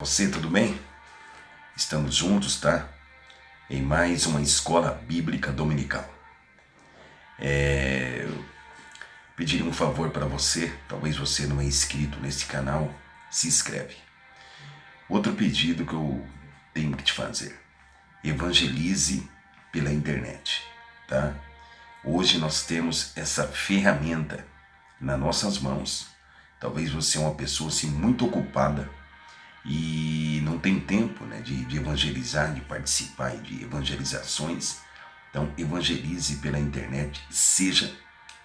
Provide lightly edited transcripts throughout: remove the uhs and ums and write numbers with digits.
Você, tudo bem? Estamos juntos, tá? Em mais uma escola bíblica dominical. Eu pediria um favor para você, talvez você não é inscrito nesse canal, se inscreve. Outro pedido que eu tenho que te fazer: evangelize pela internet, tá? Hoje nós temos essa ferramenta nas nossas mãos. Talvez você é uma pessoa assim, muito ocupada e não tem tempo, né, de evangelizar, de participar de evangelizações. Então evangelize pela internet, seja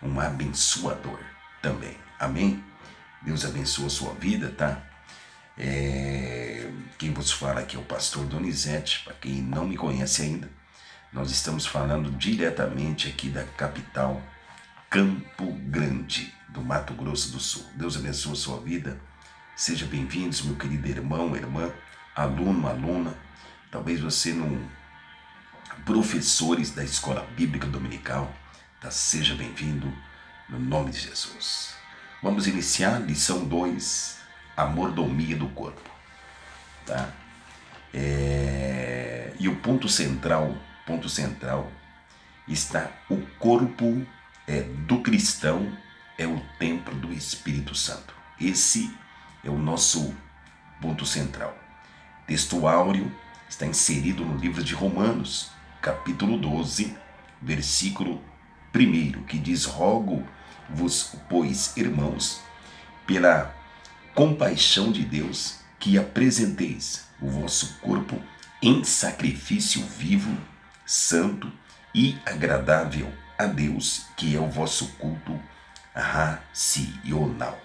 um abençoador também, amém? Deus abençoe a sua vida, tá? Quem vos fala aqui é o pastor Donizete. Para quem não me conhece ainda, nós estamos falando diretamente aqui da capital, Campo Grande, do Mato Grosso do Sul. Deus abençoe a sua vida. Seja bem-vindos, meu querido irmão, irmã, aluno, aluna. Talvez você não... Professores da Escola Bíblica Dominical, tá? Seja bem-vindo, no nome de Jesus. Vamos iniciar lição 2, a mordomia do corpo, tá? E o ponto central está: o corpo do cristão é o templo do Espírito Santo. Esse é o nosso ponto central. Texto áureo está inserido no livro de Romanos, capítulo 12, versículo 1, que diz: rogo-vos, pois, irmãos, pela compaixão de Deus, que apresenteis o vosso corpo em sacrifício vivo, santo e agradável a Deus, que é o vosso culto racional.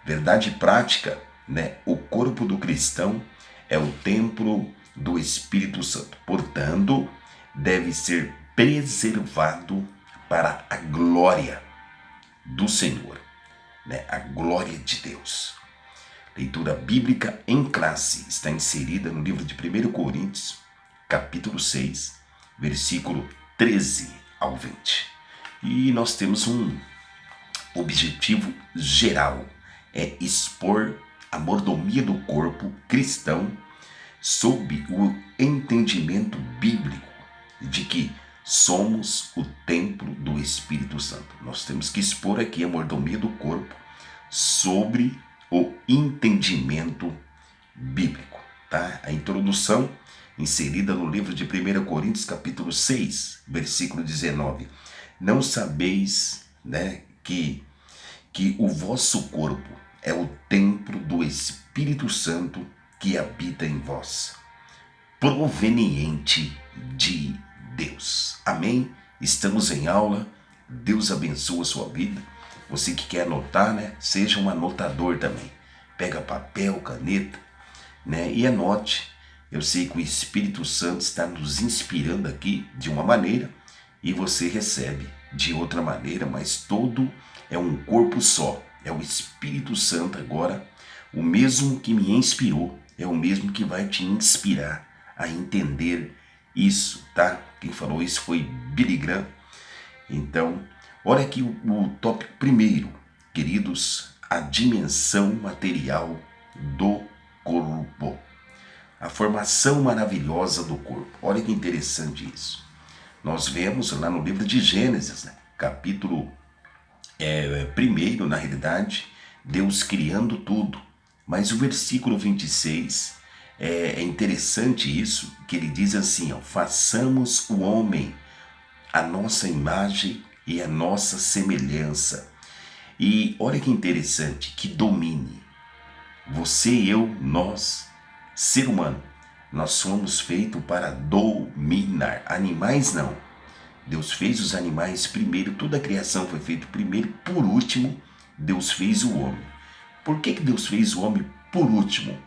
Verdade prática, né? O corpo do cristão é o templo do Espírito Santo. Portanto, deve ser preservado para a glória do Senhor, né? A glória de Deus. Leitura bíblica em classe está inserida no livro de 1 Coríntios, capítulo 6, versículo 13 ao 20. E nós temos um objetivo geral: é expor a mordomia do corpo cristão sob o entendimento bíblico de que somos o templo do Espírito Santo. Nós temos que expor aqui a mordomia do corpo sobre o entendimento bíblico, tá? A introdução inserida no livro de 1 Coríntios, capítulo 6, versículo 19. Não sabeis, né, que o vosso corpo é o templo do Espírito Santo que habita em vós, proveniente de Deus. Amém? Estamos em aula. Deus abençoe a sua vida. Você que quer anotar, né? Seja um anotador também. Pega papel, caneta, né? E anote. Eu sei que o Espírito Santo está nos inspirando aqui de uma maneira e você recebe de outra maneira, mas todo é um corpo só. É o Espírito Santo agora, o mesmo que me inspirou, é o mesmo que vai te inspirar a entender isso, tá? Quem falou isso foi Billy Graham. Então, olha aqui o tópico primeiro, queridos: a dimensão material do corpo. A formação maravilhosa do corpo. Olha que interessante isso. Nós vemos lá no livro de Gênesis, né? Capítulo 1, na realidade, Deus criando tudo. Mas o versículo 26 é interessante isso, que ele diz assim: ó, façamos o homem a nossa imagem e a nossa semelhança. E olha que interessante, que domine. Você, eu, nós, ser humano, nós somos feitos para dominar. Animais não. Deus fez os animais primeiro, toda a criação foi feita primeiro, por último, Deus fez o homem. Por que Deus fez o homem por último?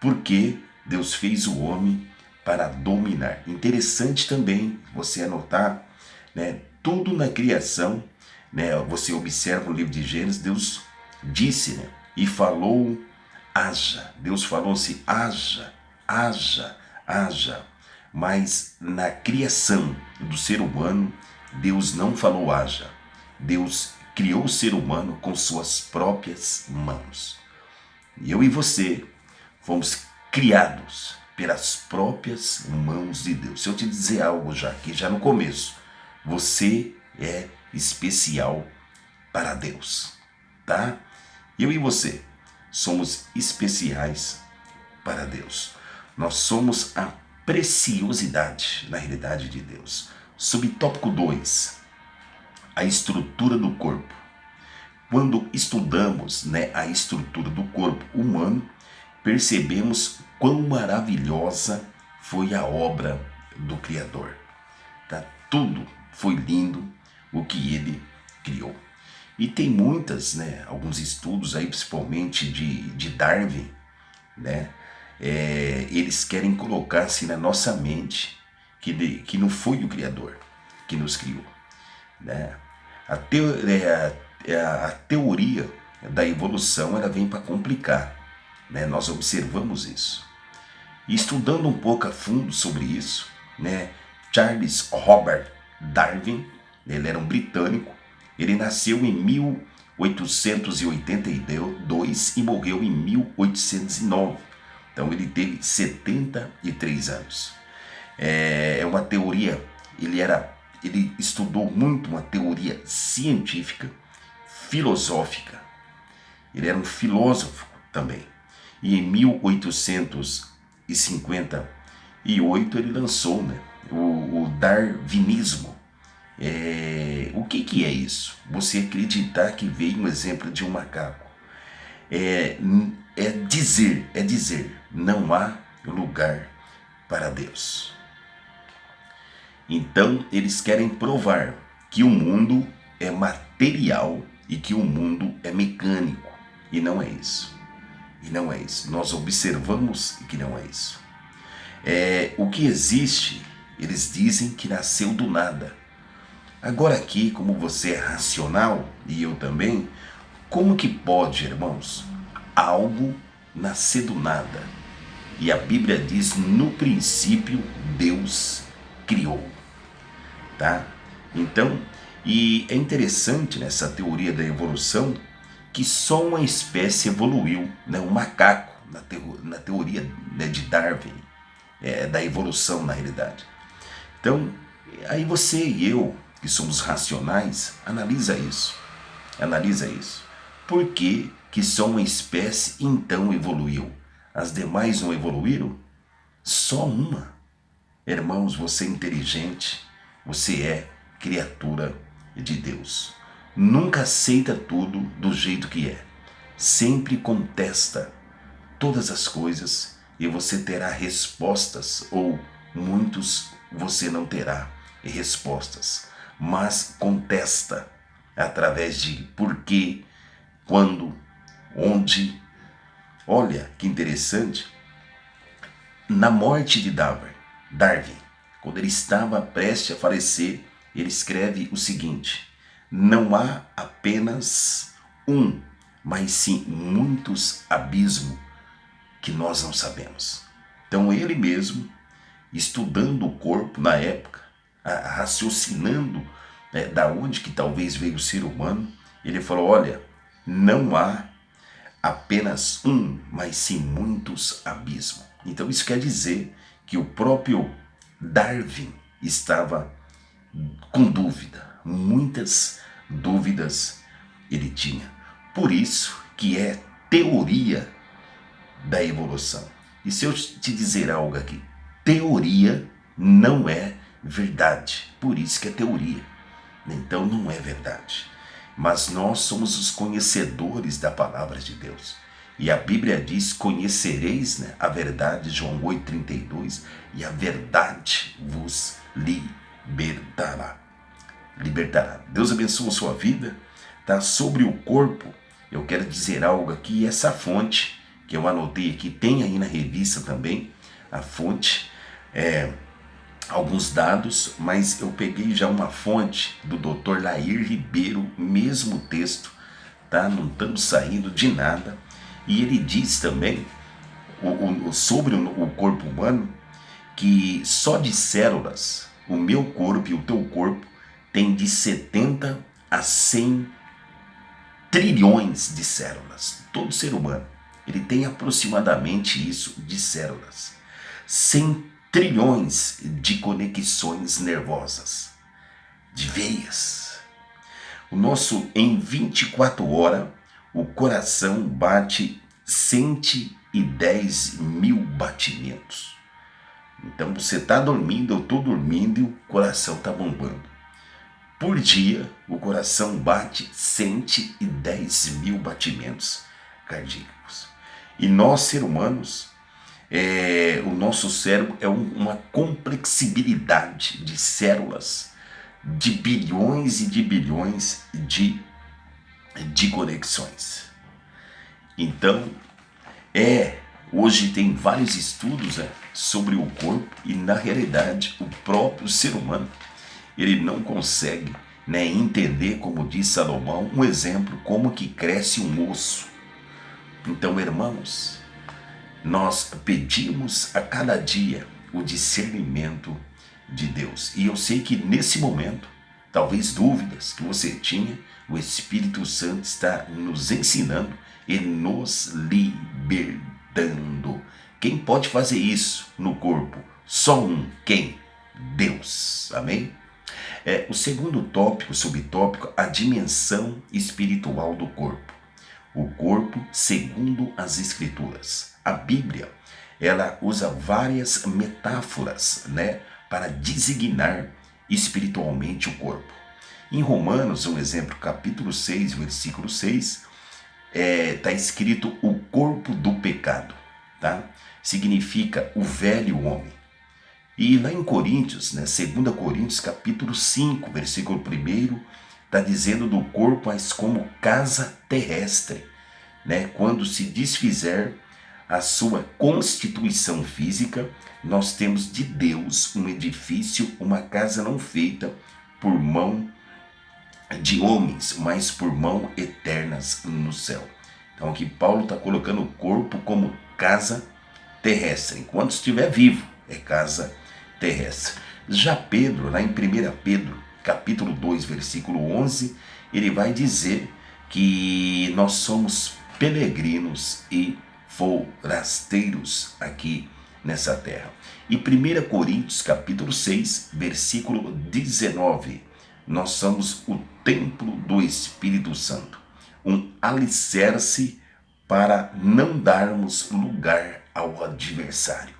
Porque Deus fez o homem para dominar. Interessante também você anotar, né, tudo na criação, né, você observa no livro de Gênesis, Deus disse, né, e falou, haja. Deus falou assim, haja, haja, haja. Mas na criação do ser humano, Deus não falou haja. Deus criou o ser humano com suas próprias mãos. E eu e você fomos criados pelas próprias mãos de Deus. Se eu te dizer algo já aqui, já no começo, você é especial para Deus, tá? Eu e você somos especiais para Deus. Nós somos a preciosidade, na realidade, de Deus. Subtópico 2, a estrutura do corpo. Quando estudamos, a estrutura do corpo humano, percebemos quão maravilhosa foi a obra do Criador. Tá? Tudo foi lindo o que ele criou. E tem alguns estudos aí, principalmente de Darwin, eles querem colocar assim na nossa mente que não foi o Criador que nos criou. A teoria da evolução, ela vem para complicar. Nós observamos isso. E estudando um pouco a fundo sobre isso, Charles Robert Darwin, ele era um britânico, ele nasceu em 1882 e morreu em 1809. Então ele teve 73 anos. É uma teoria, ele estudou muito uma teoria científica, filosófica. Ele era um filósofo também. E em 1858 ele lançou o darwinismo. O que é isso? Você acreditar que veio um exemplo de um macaco. É dizer, não há lugar para Deus. Então eles querem provar que o mundo é material e que o mundo é mecânico. E não é isso. E não é isso. Nós observamos que não é isso. O que existe, eles dizem que nasceu do nada. Agora aqui, como você é racional, e eu também, como que pode, irmãos, algo nascer do nada? E a Bíblia diz, no princípio, Deus criou. Tá? Então, e é interessante nessa teoria da evolução, que só uma espécie evoluiu, o macaco, na teoria de Darwin, da evolução na realidade. Então, aí você e eu, que somos racionais, analisa isso. Por que só uma espécie então evoluiu? As demais não evoluíram? Só uma. Irmãos, você é inteligente, você é criatura de Deus. Nunca aceita tudo do jeito que é. Sempre contesta todas as coisas e você terá respostas, ou muitos você não terá respostas. Mas contesta através de porquê, quando, onde. Olha que interessante. Na morte de Darwin, quando ele estava prestes a falecer, ele escreve o seguinte: não há apenas um, mas sim muitos abismos que nós não sabemos. Então ele mesmo, estudando o corpo na época, raciocinando da onde que talvez veio o ser humano, ele falou, olha, não há apenas um, mas sim muitos abismos. Então isso quer dizer que o próprio Darwin estava com dúvida, muitas dúvidas ele tinha. Por isso que é teoria da evolução. E se eu te dizer algo aqui, teoria não é verdade, por isso que é teoria. Então não é verdade. Mas nós somos os conhecedores da palavra de Deus. E a Bíblia diz, conhecereis a verdade, João 8,32, e a verdade vos libertará. Deus abençoe a sua vida. Tá? Sobre o corpo, eu quero dizer algo aqui, essa fonte que eu anotei aqui, tem aí na revista também, a fonte, alguns dados, mas eu peguei já uma fonte do Dr. Lair Ribeiro, mesmo texto, tá? Não estamos saindo de nada, e ele diz também sobre o corpo humano, que só de células, o meu corpo e o teu corpo tem de 70 a 100 trilhões de células. Todo ser humano ele tem aproximadamente isso de células. 100 trilhões de conexões nervosas, de veias. Em 24 horas, o coração bate 110 mil batimentos. Então você está dormindo, eu estou dormindo e o coração está bombando. Por dia, o coração bate 110 mil batimentos cardíacos. E nós, seres humanos, o nosso cérebro é uma complexibilidade de células, de bilhões e de bilhões de conexões. Então, hoje tem vários estudos sobre o corpo e, na realidade, o próprio ser humano, ele não consegue entender, como diz Salomão, um exemplo, como que cresce um osso. Então, irmãos, nós pedimos a cada dia o discernimento de Deus. E eu sei que nesse momento, talvez dúvidas que você tinha, o Espírito Santo está nos ensinando e nos libertando. Quem pode fazer isso no corpo? Só um. Quem? Deus. Amém? O segundo tópico, subtópico, a dimensão espiritual do corpo. O corpo segundo as Escrituras. A Bíblia, ela usa várias metáforas, para designar espiritualmente o corpo. Em Romanos, um exemplo, capítulo 6, versículo 6, está escrito o corpo do pecado, tá? Significa o velho homem. E lá em Coríntios, 2 Coríntios, capítulo 5, versículo 1, está dizendo do corpo mas como casa terrestre, quando se desfizer a sua constituição física, nós temos de Deus um edifício, uma casa não feita por mão de homens, mas por mão eternas no céu. Então aqui Paulo está colocando o corpo como casa terrestre. Enquanto estiver vivo, é casa terrestre. Já Pedro, lá em 1 Pedro, capítulo 2, versículo 11, ele vai dizer que nós somos peregrinos e forasteiros aqui nessa terra. E 1 Coríntios, capítulo 6, versículo 19, nós somos o templo do Espírito Santo, um alicerce para não darmos lugar ao adversário.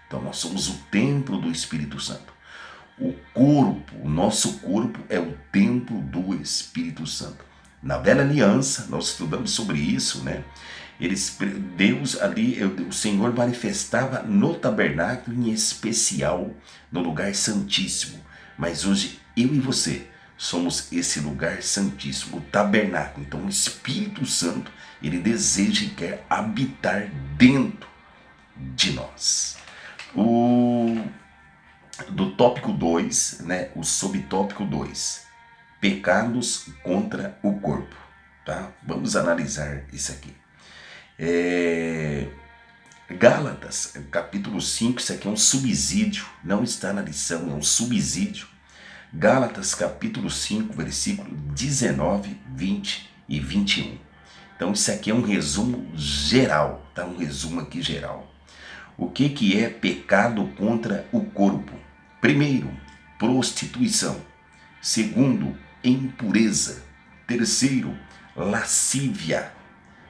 Então nós somos o templo do Espírito Santo. O nosso corpo é o templo do Espírito Santo. Na Velha Aliança, nós estudamos sobre isso, Deus ali, o Senhor manifestava no tabernáculo, em especial no lugar santíssimo. Mas hoje, eu e você somos esse lugar santíssimo, o tabernáculo. Então o Espírito Santo, ele deseja e quer habitar dentro de nós. Do tópico 2, o subtópico 2, pecados contra o corpo, tá? Vamos analisar isso aqui. Gálatas, capítulo 5, isso aqui é um subsídio, não está na lição, é um subsídio. Gálatas, capítulo 5, versículo 19, 20 e 21. Então isso aqui é um resumo geral, tá? Um resumo aqui geral. O que é pecado contra o corpo? Primeiro, prostituição. Segundo, impureza. Terceiro, lascívia.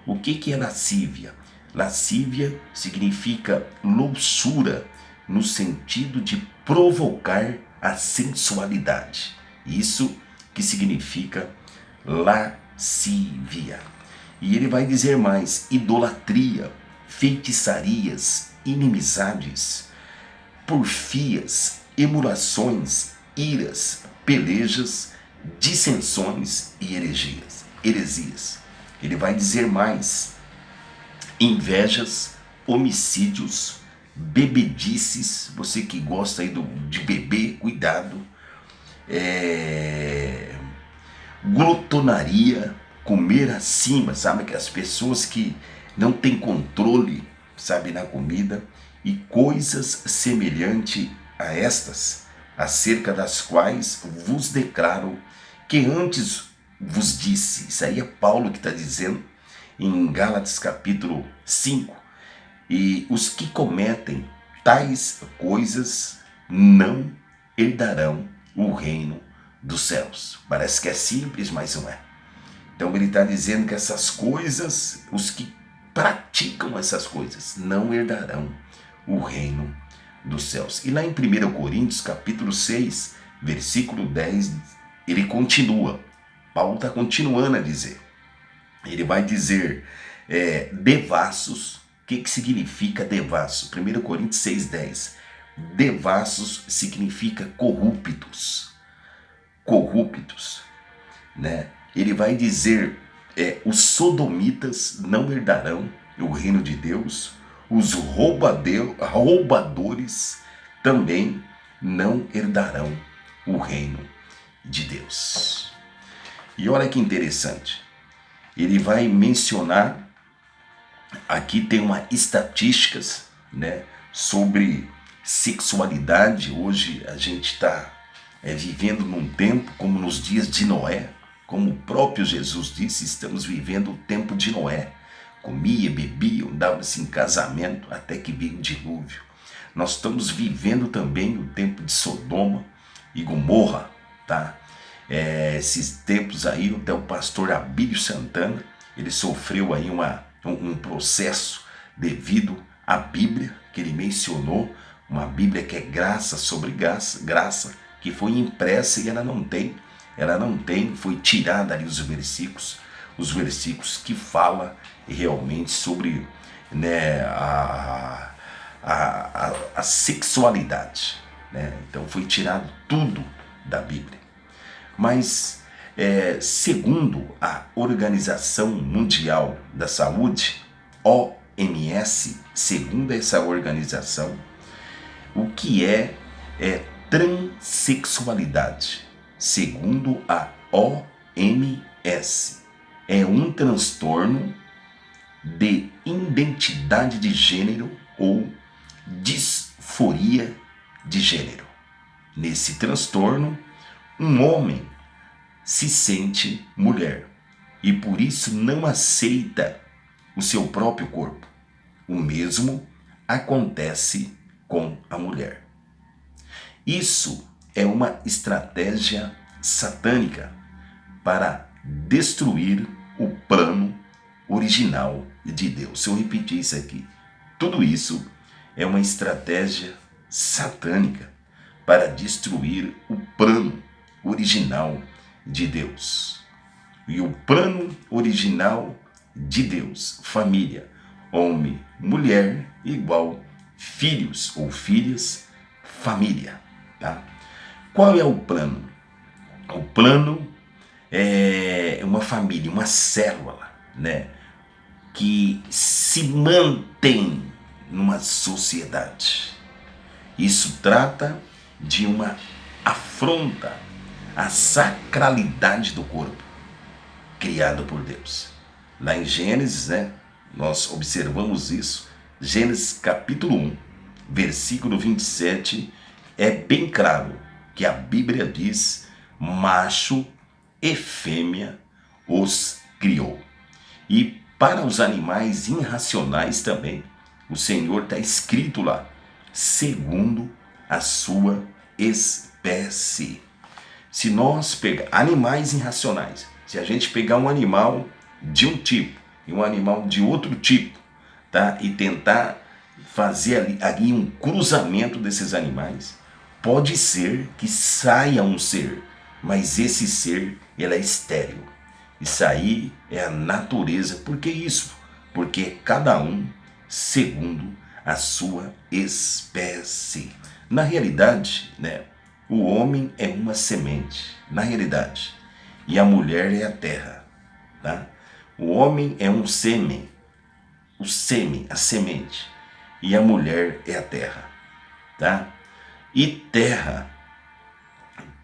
O que é lascívia? Lascívia significa loucura, no sentido de provocar a sensualidade. Isso que significa lascívia. E ele vai dizer mais: idolatria, feitiçarias, inimizades, porfias, emulações, iras, pelejas, dissensões e heresias. Ele vai dizer mais: invejas, homicídios, bebedices. Você que gosta aí de beber, cuidado. Glutonaria, comer acima, sabe? Que as pessoas que não têm controle, sabe, na comida, e coisas semelhantes a estas, acerca das quais vos declaro que antes vos disse. Isso aí é Paulo que está dizendo em Gálatas capítulo 5. E os que cometem tais coisas não herdarão o reino dos céus. Parece que é simples, mas não é. Então ele está dizendo que essas coisas, os que praticam essas coisas, não herdarão o reino dos céus. E lá em 1 Coríntios, capítulo 6, versículo 10, ele continua. Paulo está continuando a dizer. Ele vai dizer, devassos. O que significa devasso? 1 Coríntios 6, 10. Devassos significa corruptos. Corruptos, né? Ele vai dizer, os sodomitas não herdarão o reino de Deus, os roubadores também não herdarão o reino de Deus. E olha que interessante, ele vai mencionar, aqui tem uma estatísticas, né, sobre sexualidade. Hoje a gente está vivendo num tempo como nos dias de Noé, como o próprio Jesus disse, estamos vivendo o tempo de Noé. Comia, bebia, dava-se em casamento até que veio o dilúvio. Nós estamos vivendo também o tempo de Sodoma e Gomorra, tá? Esses tempos aí, até o pastor Abílio Santana, ele sofreu aí um processo devido à Bíblia que ele mencionou, uma Bíblia que é graça sobre graça, que foi impressa e ela não tem, foi tirada ali os versículos que falam realmente sobre, né, a sexualidade, né? Então foi tirado tudo da Bíblia. Mas segundo a Organização Mundial da Saúde, OMS, segundo essa organização, o que é transexualidade? Segundo a OMS, é um transtorno de identidade de gênero ou disforia de gênero. Nesse transtorno, um homem se sente mulher e por isso não aceita o seu próprio corpo. O mesmo acontece com a mulher. Isso é uma estratégia satânica para destruir o plano original de Deus. Se eu repetir isso aqui, tudo isso é uma estratégia satânica para destruir o plano original de Deus. E o plano original de Deus, família, homem, mulher, igual filhos ou filhas, família, tá? Qual é o plano? O plano é uma família, uma célula, né, que se mantém numa sociedade. Isso trata de uma afronta à sacralidade do corpo criado por Deus. Lá em Gênesis, né, nós observamos isso. Gênesis capítulo 1, versículo 27, é bem claro que a Bíblia diz: macho e fêmea os criou. E para os animais irracionais também, o Senhor está escrito lá, segundo a sua espécie. Se nós pegar animais irracionais, se a gente pegar um animal de um tipo e um animal de outro tipo, tá, e tentar fazer ali um cruzamento desses animais, pode ser que saia um ser, mas esse ser, ele é estéril. Isso aí é a natureza. Por que isso? Porque cada um segundo a sua espécie. Na realidade, né, o homem é uma semente, na realidade, e a mulher é a terra, tá? O homem é um sêmen, o sêmen, a semente, e a mulher é a terra, tá? E terra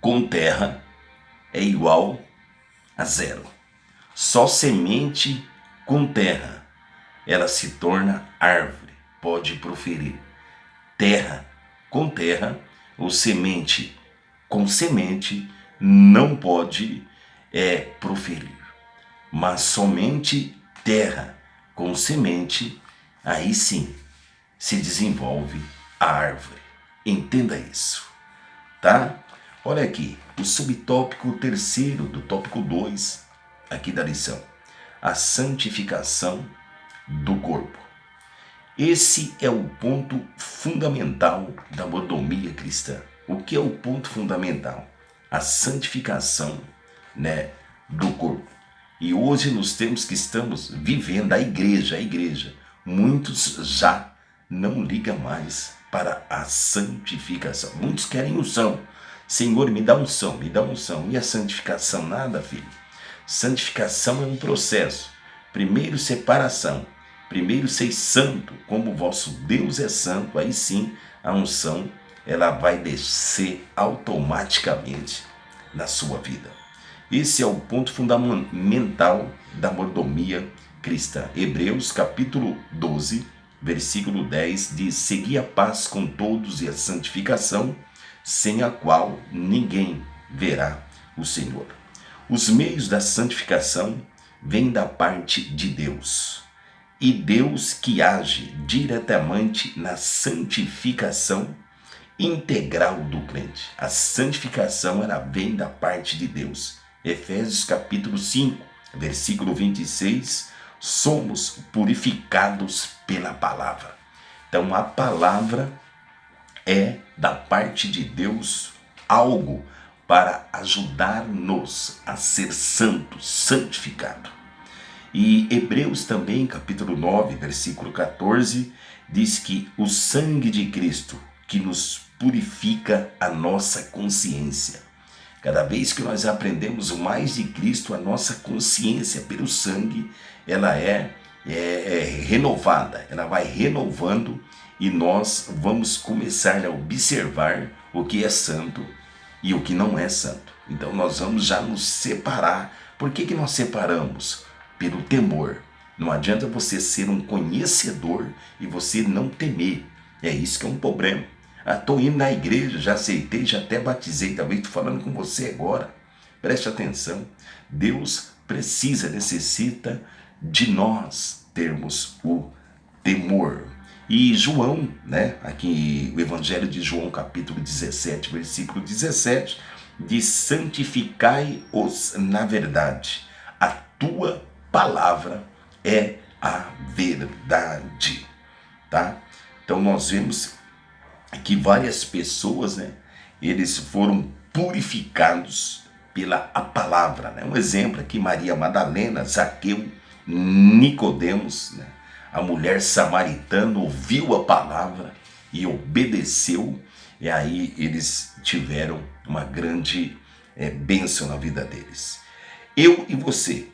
com terra é igual a zero. Só semente com terra, ela se torna árvore, pode proferir. Terra com terra, ou semente com semente, não pode proferir. Mas somente terra com semente aí sim se desenvolve a árvore. Entenda isso, tá? Olha aqui, o subtópico terceiro do tópico 2 aqui da lição. A santificação do corpo. Esse é o ponto fundamental da mordomia cristã. O que é o ponto fundamental? A santificação, do corpo. E hoje nos tempos que estamos vivendo, a igreja, muitos já não ligam mais para a santificação. Muitos querem unção. Senhor, me dá unção, me dá unção. E a santificação? Nada, filho. Santificação é um processo. Primeiro separação. Primeiro ser santo, como o vosso Deus é santo. Aí sim a unção ela vai descer automaticamente na sua vida. Esse é o ponto fundamental da mordomia cristã. Hebreus capítulo 12, versículo 10 diz: segui a paz com todos e a santificação, sem a qual ninguém verá o Senhor. Os meios da santificação vêm da parte de Deus. E Deus que age diretamente na santificação integral do crente. A santificação ela vem da parte de Deus. Efésios capítulo 5, versículo 26, somos purificados pela palavra. Então a palavra é da parte de Deus algo para ajudar-nos a ser santos, santificado. E Hebreus também, capítulo 9, versículo 14, diz que o sangue de Cristo que nos purifica a nossa consciência. Cada vez que nós aprendemos mais de Cristo, a nossa consciência pelo sangue, ela é renovada, ela vai renovando e nós vamos começar a observar o que é santo e o que não é santo. Então nós vamos já nos separar. Por que nós separamos? Pelo temor. Não adianta você ser um conhecedor e você não temer. É isso que é um problema. Estou indo na igreja, já aceitei, já até batizei, talvez estou falando com você agora. Preste atenção. Deus necessita de nós termos o temor. E João, aqui o Evangelho de João, capítulo 17, versículo 17, diz: santificai-os na verdade, a tua palavra é a verdade, tá? Então nós vemos que várias pessoas, eles foram purificados pela a palavra, Um exemplo aqui, Maria Madalena, Zaqueu, Nicodemos, a mulher samaritana ouviu a palavra e obedeceu, e aí eles tiveram uma grande bênção na vida deles. Eu e você,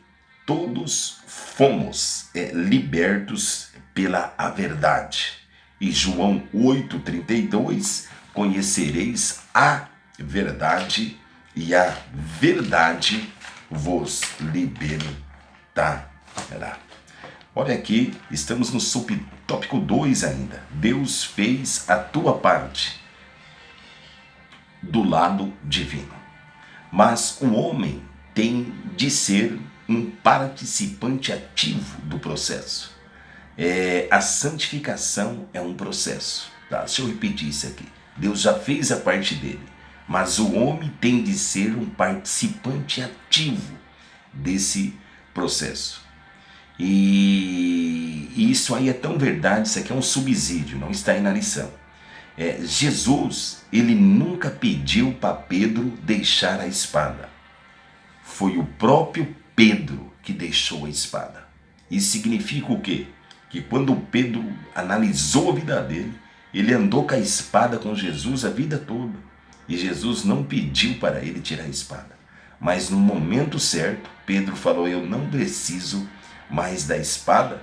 todos fomos libertos pela a verdade. E João 8,32, conhecereis a verdade e a verdade vos libertará. Olha aqui, estamos no subtópico 2 ainda. Deus fez a tua parte do lado divino. Mas o homem tem de ser um participante ativo do processo. A santificação é um processo, tá? Deixa eu repetir isso aqui. Deus já fez a parte dele, mas o homem tem de ser um participante ativo desse processo. E isso aí é tão verdade, isso aqui é um subsídio, não está aí na lição. Jesus, ele nunca pediu para Pedro deixar a espada. Foi o próprio Pedro que deixou a espada. Isso significa o quê? Que quando Pedro analisou a vida dele, ele andou com a espada com Jesus a vida toda. E Jesus não pediu para ele tirar a espada. Mas no momento certo, Pedro falou: eu não preciso mais da espada,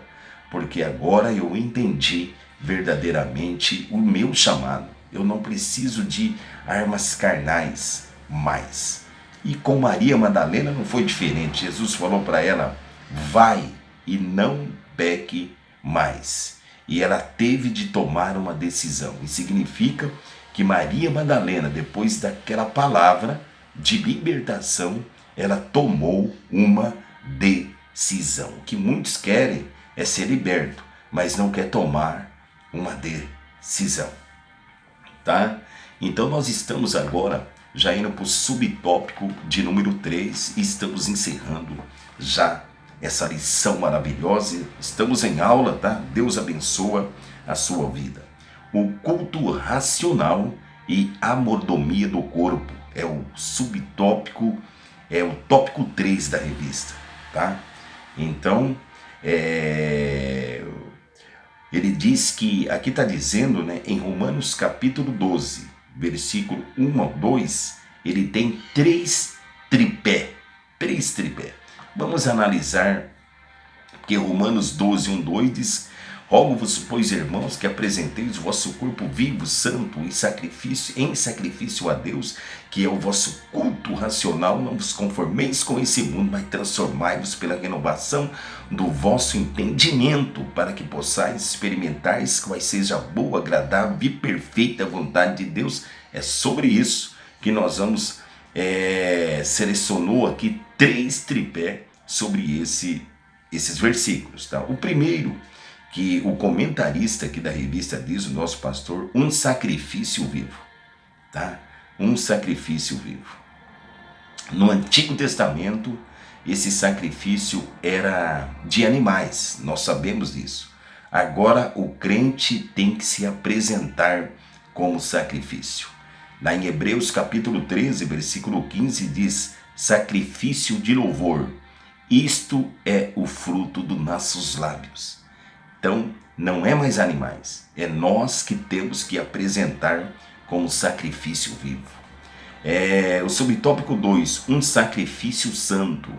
porque agora eu entendi verdadeiramente o meu chamado. Eu não preciso de armas carnais mais. E com Maria Madalena não foi diferente. Jesus falou para ela: vai e não peque mais. E ela teve de tomar uma decisão. E significa que Maria Madalena, depois daquela palavra de libertação, ela tomou uma decisão. O que muitos querem é ser liberto, mas não quer tomar uma decisão, tá? Então nós estamos agora já indo para o subtópico de número 3 e estamos encerrando já essa lição maravilhosa. Estamos em aula, tá? Deus abençoa a sua vida. O culto racional e a mordomia do corpo é o subtópico, é o tópico 3 da revista, tá? Então, ele diz que, aqui está dizendo, né, em Romanos capítulo 12, versículo 1 ao 2, ele tem três tripé. Vamos analisar, porque Romanos 12, 1, 2 diz: rogo-vos, pois, irmãos, que apresenteis o vosso corpo vivo, santo, em sacrifício a Deus, que é o vosso culto racional. Não vos conformeis com esse mundo, mas transformai-vos pela renovação do vosso entendimento, para que possais experimentar qual seja a boa, agradável e perfeita vontade de Deus. É sobre isso que nós vamos selecionou aqui 3 tripé sobre esses versículos, tá? O primeiro, que o comentarista aqui da revista diz, o nosso pastor, um sacrifício vivo, tá? Um sacrifício vivo. No Antigo Testamento, esse sacrifício era de animais, nós sabemos disso. Agora o crente tem que se apresentar como sacrifício. Lá em Hebreus capítulo 13, versículo 15 diz: sacrifício de louvor, isto é o fruto dos nossos lábios. Então, não é mais animais, é nós que temos que apresentar como sacrifício vivo. O subtópico 2, um sacrifício santo.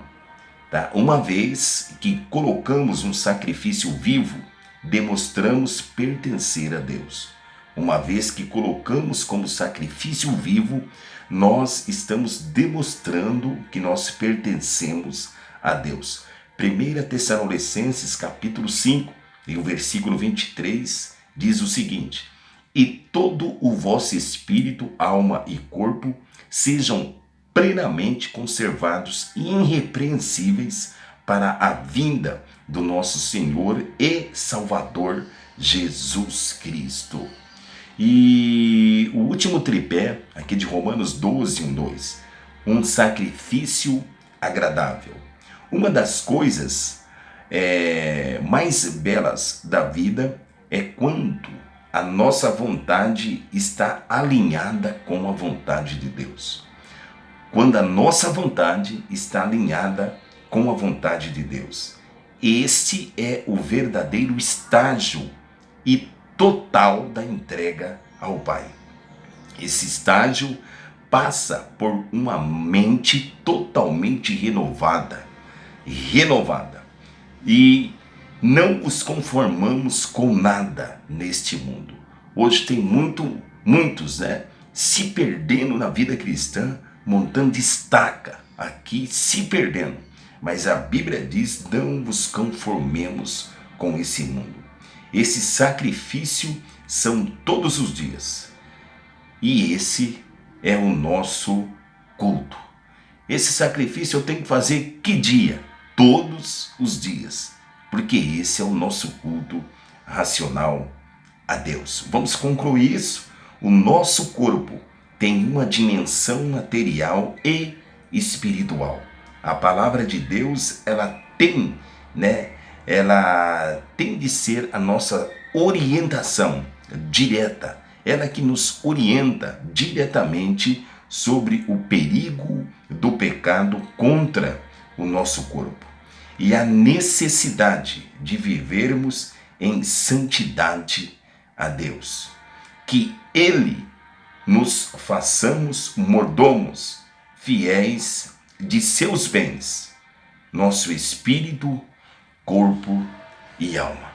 Tá? Uma vez que colocamos um sacrifício vivo, demonstramos pertencer a Deus. Uma vez que colocamos como sacrifício vivo, nós estamos demonstrando que nós pertencemos a Deus. 1 Tessalonicenses capítulo 5, e o versículo 23 diz o seguinte: e todo o vosso espírito, alma e corpo sejam plenamente conservados e irrepreensíveis para a vinda do nosso Senhor e Salvador Jesus Cristo. E o último tripé, aqui de Romanos 12, 1, 2, um sacrifício agradável. Uma das coisas mais belas da vida é quando a nossa vontade está alinhada com a vontade de Deus. Quando a nossa vontade está alinhada com a vontade de Deus. Este é o verdadeiro estágio e total da entrega ao Pai. Esse estágio passa por uma mente totalmente renovada. E não nos conformamos com nada neste mundo. Hoje tem muitos, se perdendo na vida cristã, montando estaca aqui, se perdendo. Mas a Bíblia diz: não vos conformemos com esse mundo. Esse sacrifício são todos os dias. E esse é o nosso culto. Esse sacrifício eu tenho que fazer que dia? Todos os dias. Porque esse é o nosso culto racional a Deus. Vamos concluir isso. O nosso corpo tem uma dimensão material e espiritual. A palavra de Deus, ela tem de ser a nossa orientação direta. Ela que nos orienta diretamente sobre o perigo do pecado contra o nosso corpo e a necessidade de vivermos em santidade a Deus. Que Ele nos façamos mordomos, fiéis de seus bens, nosso espírito, corpo e alma.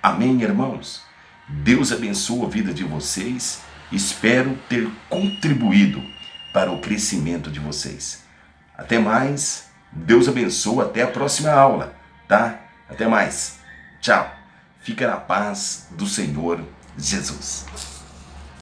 Amém, irmãos? Deus abençoe a vida de vocês. Espero ter contribuído para o crescimento de vocês. Até mais. Deus abençoe. Até a próxima aula, tá? Até mais. Tchau. Fica na paz do Senhor Jesus.